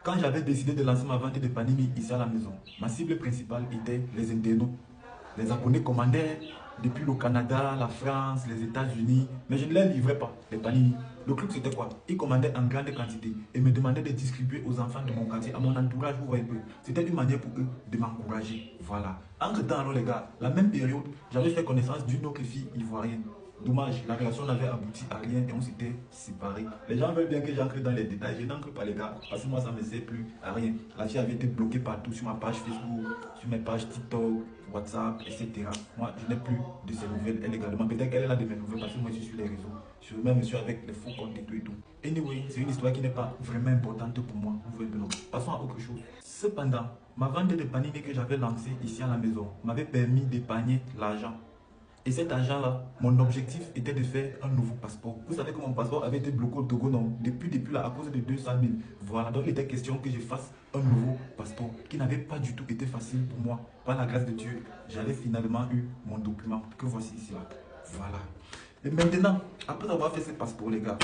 Quand j'avais décidé de lancer ma vente de panini ici à la maison, ma cible principale était les internautes. Les abonnés commandaient depuis le Canada, la France, les États-Unis, mais je ne les livrais pas, les panini. Le truc c'était quoi? Ils commandaient en grande quantité et me demandaient de distribuer aux enfants de mon quartier, à mon entourage, vous voyez peu. C'était une manière pour eux de m'encourager. Voilà. Entre temps, alors les gars, la même période, j'avais fait connaissance d'une autre fille ivoirienne. Dommage, la relation n'avait abouti à rien et on s'était séparés. Les gens veulent bien que j'entre dans les détails. Je n'entre pas les gars, parce que moi ça ne me sert plus à rien. La fille avait été bloquée partout sur ma page Facebook, sur mes pages TikTok, WhatsApp, etc. Moi je n'ai plus de ses nouvelles, elle également. Peut-être qu'elle est là de mes nouvelles parce que moi je suis sur les réseaux. Même sur avec les faux comptes et tout. Anyway, c'est une histoire qui n'est pas vraiment importante pour moi. Vous voyez, non. Passons à autre chose. Cependant, ma vente de panini que j'avais lancée ici à la maison m'avait permis d'épargner l'argent. Et cet argent-là, mon objectif était de faire un nouveau passeport. Vous savez que mon passeport avait été bloqué au Togo, non? Depuis là, à cause de 200 000. Voilà, donc il était question que je fasse un nouveau passeport qui n'avait pas du tout été facile pour moi. Par la grâce de Dieu, j'avais finalement eu mon document que voici ici. Là. Voilà. Et maintenant, après avoir fait ce passeport, les gars,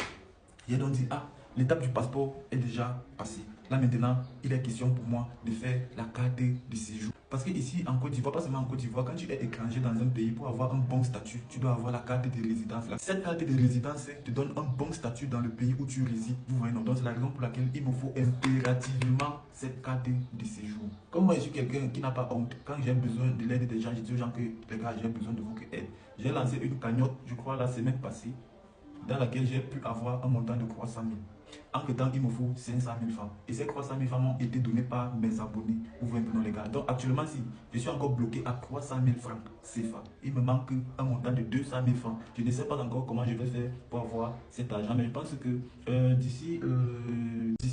j'ai donc dit, ah, l'étape du passeport est déjà passée. Là maintenant, il est question pour moi de faire la carte de séjour. Parce que ici en Côte d'Ivoire, pas seulement en Côte d'Ivoire, quand tu es étranger dans un pays, pour avoir un bon statut, tu dois avoir la carte de résidence. Là. Cette carte de résidence te donne un bon statut dans le pays où tu résides. Vous voyez, non? Donc c'est la raison pour laquelle il me faut impérativement cette carte de séjour. Comme moi je suis quelqu'un qui n'a pas honte, quand j'ai besoin de l'aide des gens, je dis aux gens que les gars, j'ai besoin de votre aide. J'ai lancé une cagnotte, je crois la semaine passée, dans laquelle j'ai pu avoir un montant de 300 000. En temps, il me faut 500 000 francs. Et ces 300 000 francs ont été donnés par mes abonnés. Vous voyez, les gars. Donc actuellement, si je suis encore bloqué à 300 000 francs CFA, il me manque un montant de 200 000 francs. Je ne sais pas encore comment je vais faire pour avoir cet argent. Mais je pense que d'ici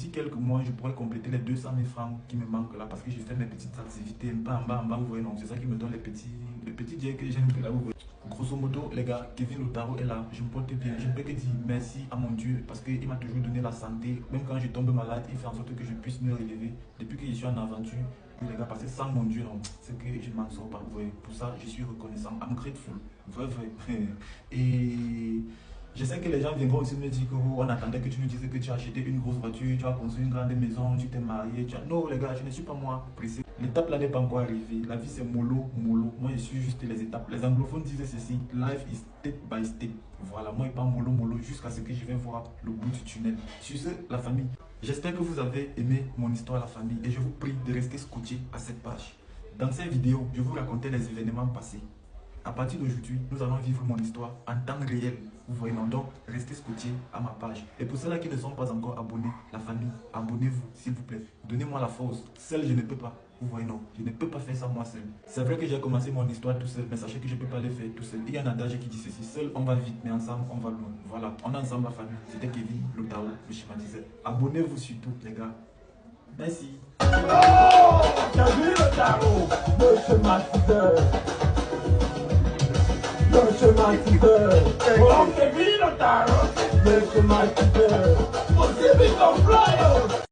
quelques mois, je pourrai compléter les 200 000 francs qui me manquent là. Parce que je fais mes petites activités un peu en bas, vous voyez, non. C'est ça qui me donne les petits jets que j'aime là, vous voyez. Grosso modo, les gars, Kevin Lotaro est là, je me porte bien. Je ne peux que dire merci à mon Dieu parce qu'il m'a toujours donné la santé. Même quand je tombe malade, il fait en sorte que je puisse me relever. Depuis que je suis en aventure, les gars, parce que sans mon Dieu, non, c'est que je ne m'en sors pas. Vous voyez. Pour ça, je suis reconnaissant. I'm grateful. Vrai. Et je sais que les gens viendront aussi me dire qu'on attendait que tu nous dises que tu as acheté une grosse voiture, tu as construit une grande maison, tu t'es marié. Non, les gars, je ne suis pas moi pressé. L'étape là n'est pas encore arrivée. La vie c'est mollo. Moi je suis juste les étapes. Les anglophones disaient ceci, life is step by step. Voilà, moi je parle mollo jusqu'à ce que je vais voir le bout du tunnel. Sur ce, la famille, j'espère que vous avez aimé mon histoire la famille et je vous prie de rester scotché à cette page. Dans cette vidéo, je vous racontais les événements passés. À partir d'aujourd'hui, nous allons vivre mon histoire en temps réel. Vous voyez, non? Donc, restez scotchés à ma page. Et pour ceux-là qui ne sont pas encore abonnés, la famille, abonnez-vous, s'il vous plaît. Donnez-moi la force. Seul, je ne peux pas. Vous voyez, non? Je ne peux pas faire ça moi seul. C'est vrai que j'ai commencé mon histoire tout seul, mais sachez que je ne peux pas le faire tout seul. Il y a un adage qui dit ceci, seul on va vite, mais ensemble on va loin. Voilà, on est ensemble la famille. C'était Kevin Lotaro, le schématiseur. Abonnez-vous surtout, les gars. Merci. Oh, Kevin Lotaro, le schématiseur. Le schématiseur. Oh, Kevin Lotaro, le schématiseur. Possible qu'on fly.